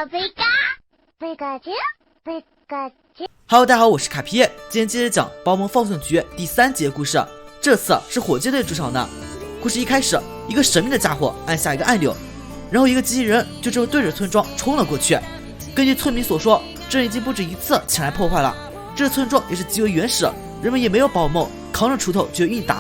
Hello， 大家好，我是卡皮。今天接着讲《包梦放送局》第3集故事，这次是火箭队主场呢。故事一开始，一个神秘的家伙按下一个按钮，然后一个机器人就这么对着村庄冲了过去。根据村民所说，这已经不止一次前来破坏了。这个村庄也是极为原始，人们也没有包梦，扛着锄头就硬打。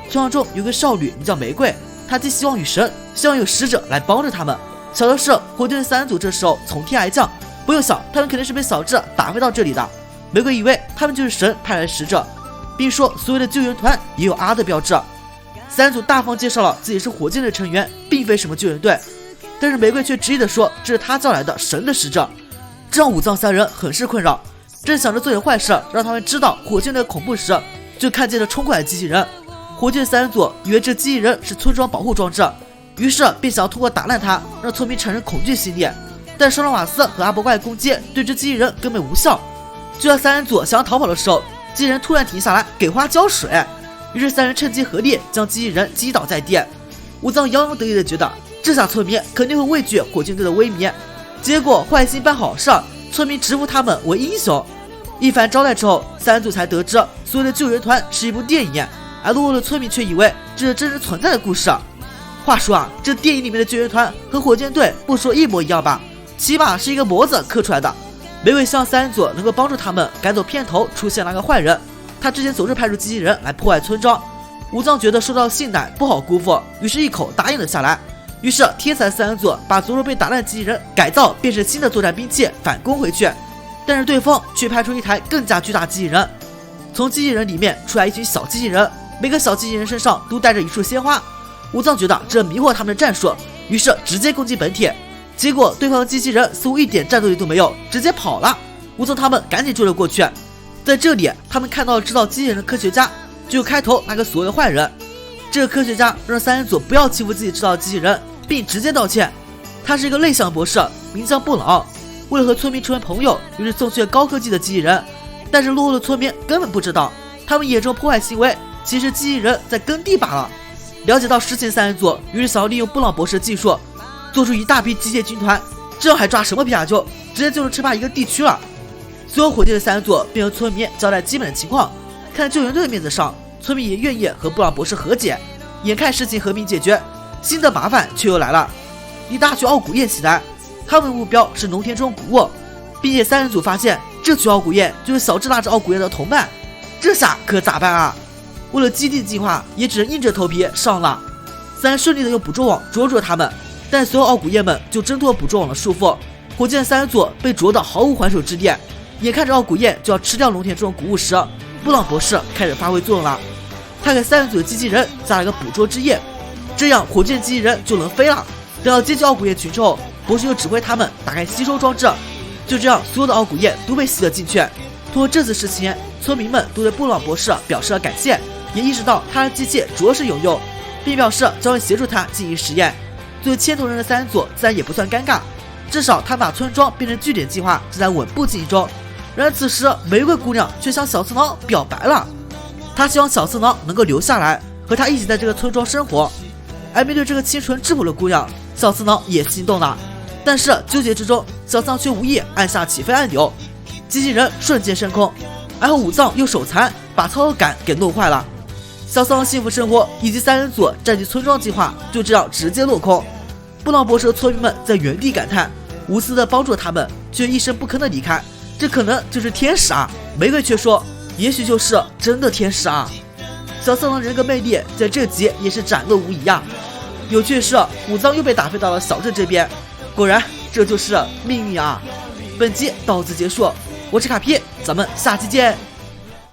村庄中有个少女名叫玫瑰，她寄希望于神，希望有使者来帮着他们。巧的是，火箭队3人组这时候从天而降，不用想，他们肯定是被小智打飞到这里的。玫瑰以为他们就是神派来的使者，并说所有的救援团也有 R 的标志。3人组大方介绍了自己是火箭队成员，并非什么救援队，但是玫瑰却执意的说这是他叫来的神的使者，这让武藏3人很是困扰。正想着做点坏事让他们知道火箭队的恐怖时，就看见了冲过来的机器人。火箭3人组以为这机器人是村庄保护装置，于是便想要通过打烂它让村民产生恐惧心理，但烧了瓦斯和阿伯怪的攻击对这机器人根本无效。就在3人组想要逃跑的时候，机器人突然停下来给花浇水，于是3人趁机合力将机器人击倒在地。武藏洋洋得意的觉得这下村民肯定会畏惧火箭队的威名，结果坏心办好事，村民直呼他们为英雄。一番招待之后，3人组才得知所有的救援团是一部电影，而落后的村民却以为这是真实存在的故事。话说啊，这电影里面的救援团和火箭队不说一模一样吧，起码是一个模子刻出来的。玫瑰希望3人组能够帮助他们赶走片头出现那个坏人，他之前总是派出机器人来破坏村庄。武藏觉得受到信赖不好辜负，于是一口答应了下来。于是天才3人组把昨日被打烂的机器人改造变成新的作战兵器反攻回去，但是对方却派出一台更加巨大机器人。从机器人里面出来一群小机器人，每个小机器人身上都带着一束鲜花。武藏觉得这迷惑他们的战术，于是直接攻击本体，结果对方的机器人似乎一点战斗力都没有，直接跑了。武藏他们赶紧追了过去，在这里他们看到了制造机器人的科学家，就开头那个所谓的坏人。这个科学家让3人组不要欺负自己制造的机器人，并直接道歉。他是一个内向博士，名叫布朗，为了和村民成为朋友，于是送去了高科技的机器人。但是落后的村民根本不知道，他们眼中破坏行为其实机器人在耕地罢了。了解到实情，3人组于是想要利用布朗博士的技术做出一大批机械军团，这样还抓什么皮卡丘，直接就能称霸一个地区了。所有火箭的3人组便和村民交代基本的情况，看在救援队的面子上，村民也愿意和布朗博士和解。眼看事情和平解决，新的麻烦却又来了，一大群傲骨雁袭来，他们的目标是农田中谷物，并且3人组发现这群傲骨雁就是小智那只傲骨雁的同伴，这下可咋办啊？为了基地的计划，也只能硬着头皮上了。3人顺利的用捕捉网捉住了他们，但所有傲骨雁们就挣脱捕捉网的束缚，火箭3人组被啄得毫无还手之力。眼看着傲骨雁就要吃掉农田中的谷物时，布朗博士开始发挥作用了，他给3人组的机器人加了一个捕捉之夜，这样火箭机器人就能飞了。等到接近傲骨雁群之后，博士又指挥他们打开吸收装置，就这样所有的傲骨雁都被吸了进去。通过这次事情，村民们都对布朗博士表示了感谢，也意识到他的机器着实有用，并表示将会协助他进行实验。作为牵头人的3人组自然也不算尴尬，至少他把村庄变成据点计划正在稳步进行中。然而此时玫瑰姑娘却向小次郎表白了，她希望小次郎能够留下来和她一起在这个村庄生活。而面对这个清纯质朴的姑娘，小次郎也心动了，但是纠结之中，小次郎却无意按下起飞按钮，机器人瞬间升空，而后武藏又手残把操作杆给弄坏了。小次郎幸福生活以及3人组占据村庄计划就这样直接落空。布朗博士和村民们在原地感叹，无私的帮助他们却一声不吭的离开，这可能就是天使啊。玫瑰却说也许就是真的天使啊。小次郎人格魅力在这集也是展露无遗啊。有趣的是，武藏又被打飞到了小智这边，果然这就是命运啊。本集到此结束，我是卡皮，咱们下期见。